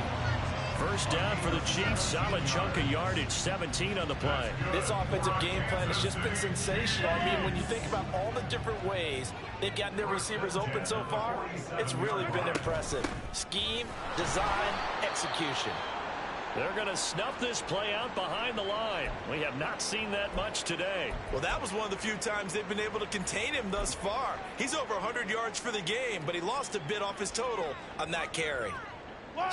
Speaker 2: First down for the Chiefs. Solid chunk of yardage, 17 on the play.
Speaker 4: This offensive game plan has just been sensational. I mean, when you think about all the different ways they've gotten their receivers open so far, it's really been impressive. Scheme, design, execution.
Speaker 2: They're going to snuff this play out behind the line. We have not seen that much today.
Speaker 3: Well, that was one of the few times they've been able to contain him thus far. He's over 100 yards for the game, but he lost a bit off his total on that carry.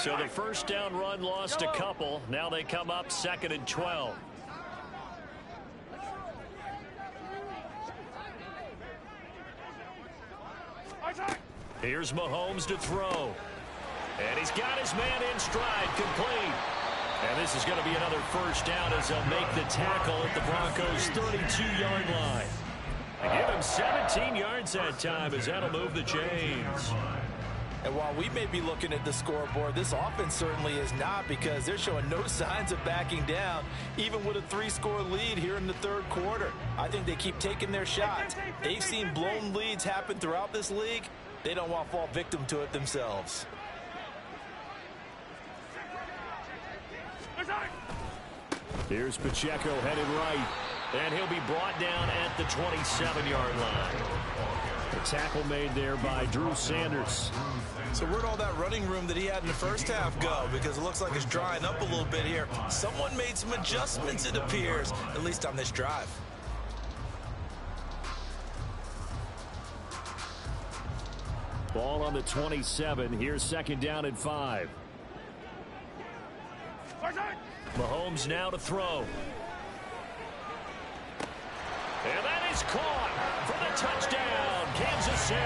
Speaker 2: So the first down run lost a couple. Now they come up 2nd and 12. Here's Mahomes to throw. And he's got his man in stride, complete. And this is going to be another first down as they'll make the tackle at the Broncos' 32-yard line. They give him 17 yards that time as that'll move the chains.
Speaker 4: And while we may be looking at the scoreboard, this offense certainly is not, because they're showing no signs of backing down, even with a 3-score lead here in the third quarter. I think they keep taking their shots. They've seen blown leads happen throughout this league. They don't want to fall victim to it themselves.
Speaker 5: Here's Pacheco headed right.
Speaker 2: And he'll be brought down at the 27-yard line.
Speaker 5: The tackle made there by Drew Sanders.
Speaker 3: So where'd all that running room that he had in the first half go? Because it looks like it's drying up a little bit here. Someone made some adjustments, it appears, at least on this drive.
Speaker 5: Ball on the 27. Here's 2nd down and 5.
Speaker 2: Mahomes now to throw. And that is caught for the touchdown, Kansas City.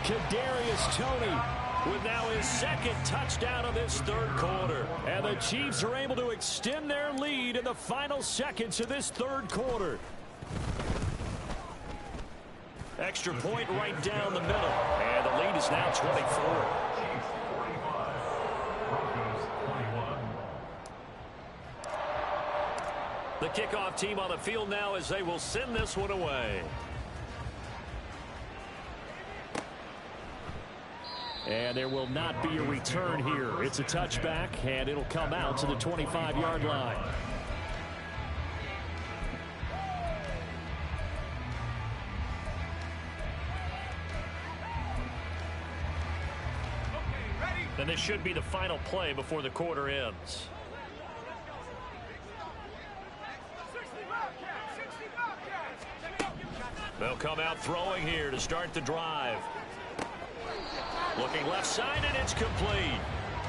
Speaker 5: Kadarius Toney
Speaker 2: with now his 2nd touchdown of this third quarter.
Speaker 5: And the Chiefs are able to extend their lead in the final seconds of this third quarter.
Speaker 2: Extra point right down the middle. And the lead is now 24. The kickoff team on the field now as they will send this one away.
Speaker 5: And there will not be a return here. It's a touchback, and it'll come out to the 25-yard line.
Speaker 2: And this should be the final play before the quarter ends. They'll come out throwing here to start the drive. Looking left side, and it's complete.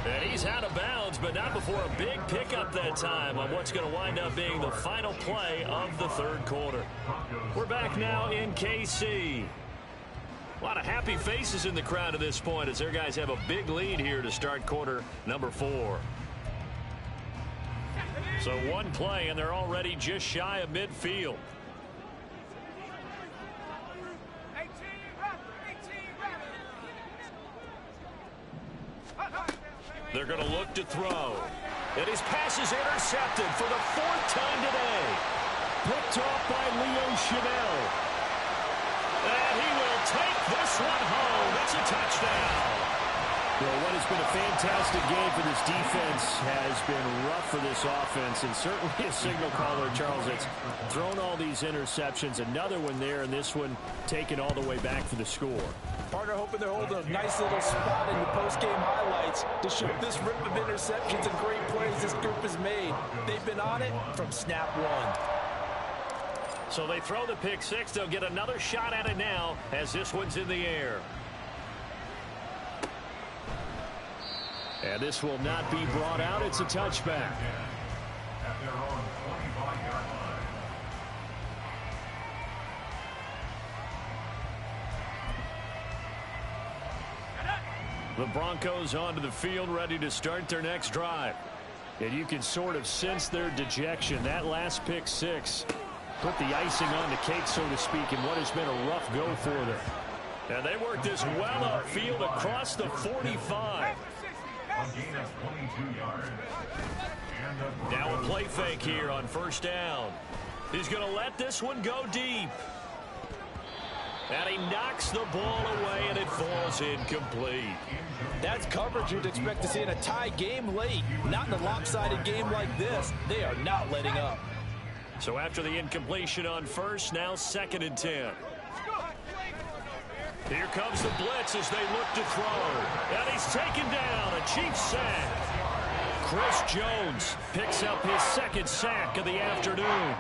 Speaker 2: And he's out of bounds, but not before a big pickup that time on what's going to wind up being the final play of the third quarter. We're back now in KC. A lot of happy faces in the crowd at this point as their guys have a big lead here to start quarter number 4. So one play, and they're already just shy of midfield. They're going to look to throw. And his pass is intercepted for the 4th time today.
Speaker 5: Picked off by Leo Chanel.
Speaker 2: And he will take this one home. It's a touchdown.
Speaker 5: Well, what has been a fantastic game for this defense has been rough for this offense, and certainly a signal caller, Charles, that's thrown all these interceptions. Another one there, and this one taken all the way back for the score.
Speaker 4: Partner hoping they're holding a nice little spot in the post-game highlights to show this rip of interceptions and great plays this group has made. They've been on it from snap one.
Speaker 5: So they throw the pick six. They'll get another shot at it now as this one's in the air. And this will not be brought out. It's a touchback. The Broncos onto the field, ready to start their next drive. And you can sort of sense their dejection. That last pick six put the icing on the cake, so to speak, in what has been a rough go for them. And they worked this well upfield across the 45. Now a play fake here on first down. He's going to let this one go deep. And he knocks the ball away, and it falls incomplete.
Speaker 4: That's coverage you'd expect to see in a tie game late. Not in a lopsided game like this. They are not letting up.
Speaker 5: So after the incompletion on first, now 2nd and 10. Here comes the blitz as they look to throw. And he's taken down, a Chiefs sack. Chris Jones picks up his 2nd sack of the afternoon.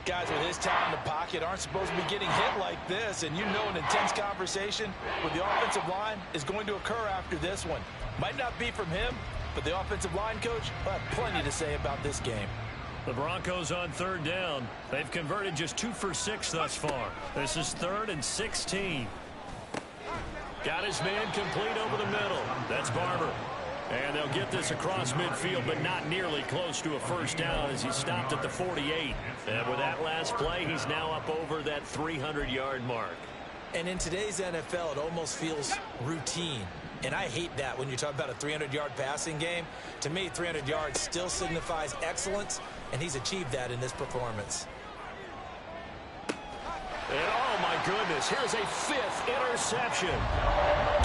Speaker 4: Guys with his talent in the pocket aren't supposed to be getting hit like this, and you know an intense conversation with the offensive line is going to occur after this one. Might not be from him, but the offensive line coach will have plenty to say about this game.
Speaker 5: The Broncos on 3rd down. They've converted just 2 for 6 thus far. This is 3rd and 16. Got his man complete over the middle. That's Barber. And they'll get this across midfield, but not nearly close to a first down as he stopped at the 48. And with that last play, he's now up over that 300-yard mark.
Speaker 3: And in today's NFL, it almost feels routine. And I hate that when you talk about a 300-yard passing game. To me, 300 yards still signifies excellence, and he's achieved that in this performance.
Speaker 5: And oh my goodness, here's a 5th interception.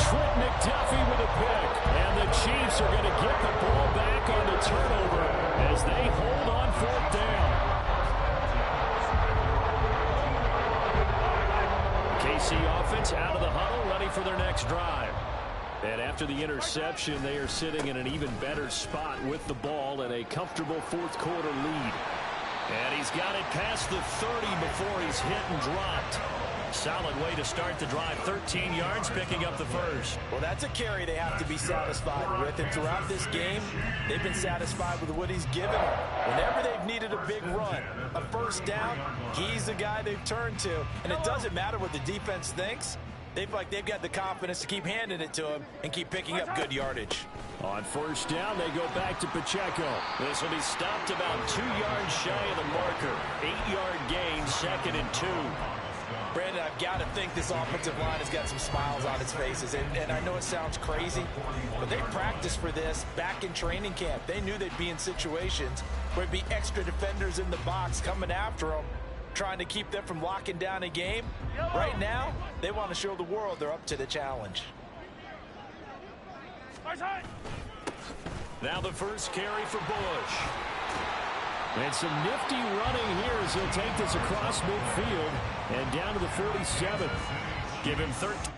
Speaker 5: Trent McDuffie with a pick. And the Chiefs are going to get the ball back on the turnover as they hold on 4th down. KC offense out of the huddle, ready for their next drive. And after the interception, they are sitting in an even better spot with the ball and a comfortable 4th quarter lead. And he's got it past the 30 before he's hit and dropped. Solid way to start the drive. 13 yards, picking up the first.
Speaker 4: Well, that's a carry they have to be satisfied with. And throughout this game, they've been satisfied with what he's given them. Whenever they've needed a big run, a first down, he's the guy they've turned to. And it doesn't matter what the defense thinks. They've got the confidence to keep handing it to him and keep picking up good yardage.
Speaker 5: On first down, they go back to Pacheco. This will be stopped about 2 yards shy of the marker. 8-yard gain, 2nd and 2.
Speaker 4: Brandon, I've got to think this offensive line has got some smiles on its faces. And I know it sounds crazy, but they practiced for this back in training camp. They knew they'd be in situations where it'd be extra defenders in the box coming after them, trying to keep them from locking down a game. Right now, they want to show the world they're up to the challenge.
Speaker 5: Now the first carry for Bush. And some nifty running here as he'll take this across midfield and down to the 47. Give him 13.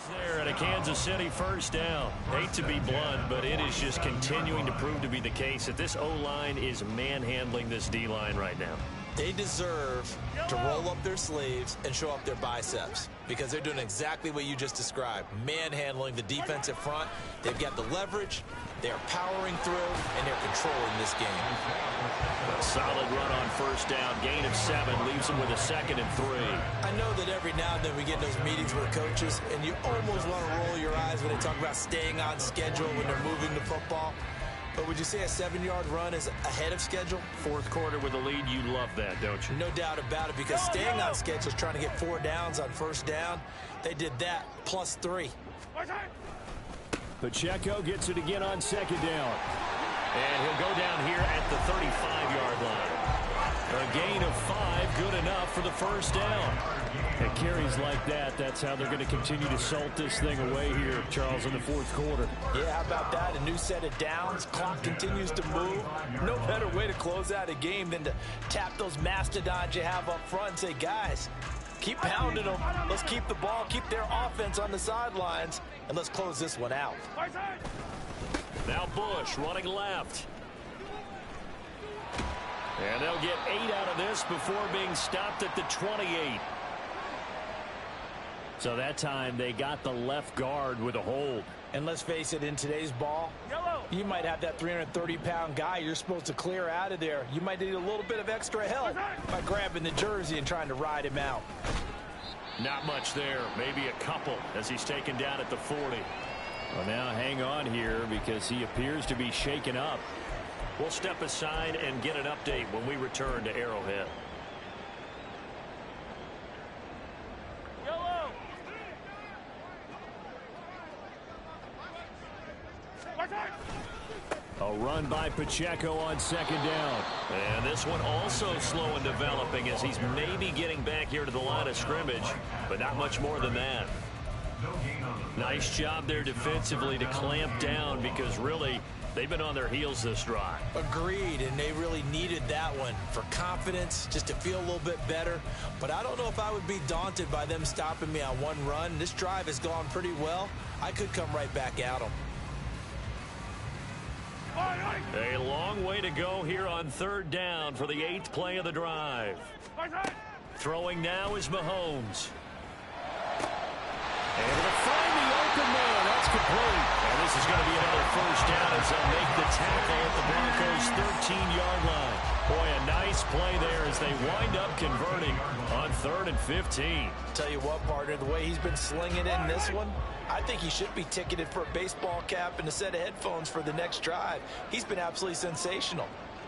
Speaker 5: There at a Kansas City first down. Hate to be blunt, but it is just continuing to prove to be the case that this O-line is manhandling this D-line right now.
Speaker 3: They deserve to roll up their sleeves and show up their biceps. because they're doing exactly what you just described, manhandling the defensive front. They've got the leverage, they're powering through, and they're controlling this game.
Speaker 5: A solid run on first down. Gain of 7 leaves them with a 2nd and 3.
Speaker 3: I know that every now and then we get in those meetings with coaches, and you almost want to roll your eyes when they talk about staying on schedule when they're moving the football. But would you say a 7-yard run is ahead of schedule?
Speaker 5: Fourth quarter with a lead, you love that, don't you?
Speaker 3: No doubt about it, because staying on schedule is trying to get 4 downs on first down. They did that, plus 3.
Speaker 5: Pacheco gets it again on 2nd down. And he'll go down here at the 35-yard line. A gain of 5, good enough for the first down. And carries like that, that's how they're going to continue to salt this thing away here, Charles, in the fourth quarter.
Speaker 4: Yeah, how about that? A new set of downs. Clock continues to move. No better way to close out a game than to tap those mastodons you have up front and say, guys, keep pounding them. Let's keep the ball, keep their offense on the sidelines, and let's close this one out.
Speaker 5: Now Bush running left. And they'll get 8 out of this before being stopped at the 28. So that time they got the left guard with a hold.
Speaker 4: And let's face it, in today's ball, you might have that 330-pound guy you're supposed to clear out of there. You might need a little bit of extra help by grabbing the jersey and trying to ride him out.
Speaker 5: Not much there, maybe a couple as he's taken down at the 40. Well, now hang on here because he appears to be shaken up. We'll step aside and get an update when we return to Arrowhead.
Speaker 6: Yellow.
Speaker 5: A run by Pacheco on 2nd down. And this one also slow and developing as he's maybe getting back here to the line of scrimmage, but not much more than that. Nice job there defensively to clamp down because really they've been on their heels this drive.
Speaker 3: Agreed, and they really needed that one for confidence, just to feel a little bit better. But I don't know if I would be daunted by them stopping me on one run. This drive has gone pretty well. I could come right back at them.
Speaker 5: A long way to go here on 3rd down for the 8th play of the drive. Throwing now is Mahomes. Able to find the open man. That's complete. And this is going to be another first down as they'll make the tackle at the Broncos' 13-yard line. Boy, a nice play there as they wind up converting on 3rd and 15.
Speaker 4: Tell you what, partner, the way he's been slinging in this one, I think he should be ticketed for a baseball cap and a set of headphones for the next drive. He's been absolutely sensational.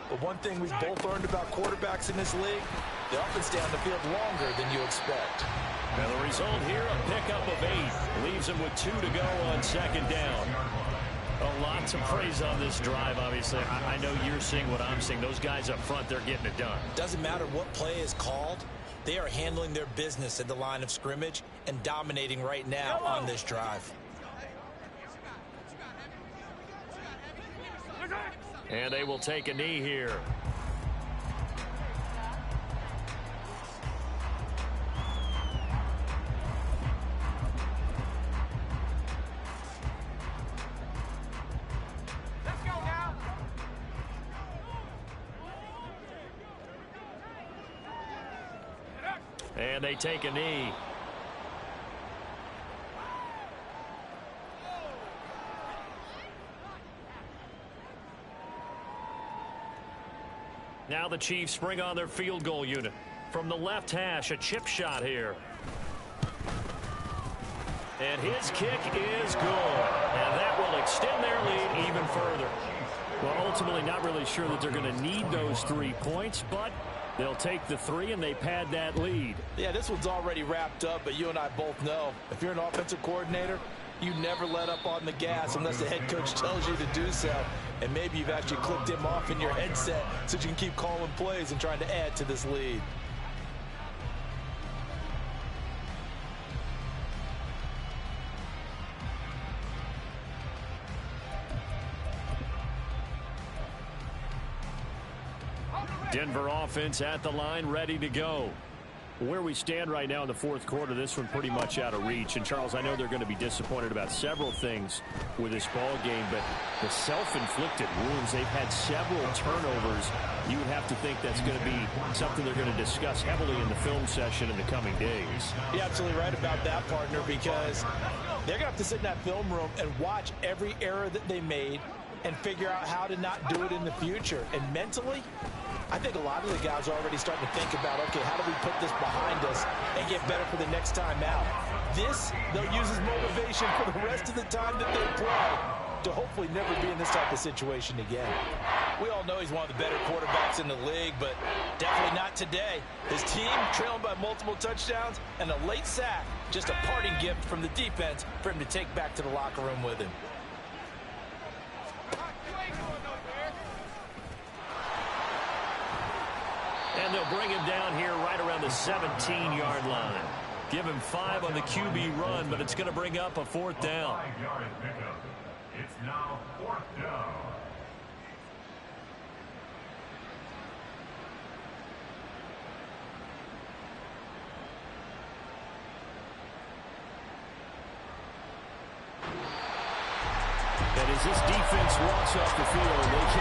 Speaker 4: But one thing we've both learned about quarterbacks in this league, they often stay on the field longer than you expect.
Speaker 5: And the result here, a pickup of 8. Leaves him with 2 to go on 2nd down. A lot to praise on this drive, obviously. I know you're seeing what I'm seeing. Those guys up front, they're getting it done.
Speaker 3: Doesn't matter what play is called. They are handling their business at the line of scrimmage and dominating right now on this drive.
Speaker 5: And they will take a knee here.
Speaker 6: Let's go now.
Speaker 5: And they take a knee. Now the Chiefs bring on their field goal unit. From the left hash, a chip shot here. And his kick is good. And that will extend their lead even further. Well, ultimately not really sure that they're going to need those 3 points, but they'll take the 3 and they pad that lead.
Speaker 4: Yeah, this one's already wrapped up, but you and I both know if you're an offensive coordinator, you never let up on the gas unless the head coach tells you to do so. And maybe you've actually clicked him off in your headset so you can keep calling plays and trying to add to this lead.
Speaker 5: Denver offense at the line, ready to go. Where we stand right now in the fourth quarter, this one pretty much out of reach. And, Charles, I know they're going to be disappointed about several things with this ball game, but the self-inflicted wounds, they've had several turnovers. You would have to think that's going to be something they're going to discuss heavily in the film session in the coming days.
Speaker 3: You're absolutely right about that, partner, because they're going to have to sit in that film room and watch every error that they made and figure out how to not do it in the future. And mentally, I think a lot of the guys are already starting to think about, okay, how do we put this behind us and get better for the next time out? This, they'll use as motivation for the rest of the time that they play to hopefully never be in this type of situation again. We all know he's one of the better quarterbacks in the league, but definitely not today. His team trailing by multiple touchdowns and a late sack, just a parting gift from the defense for him to take back to the locker room with him.
Speaker 5: And they'll bring him down here right around the 17-yard line. Give him 5 on the QB run, but it's going to bring up a 4th down.
Speaker 7: It's now 4th down.
Speaker 5: And as this defense walks off the field, they can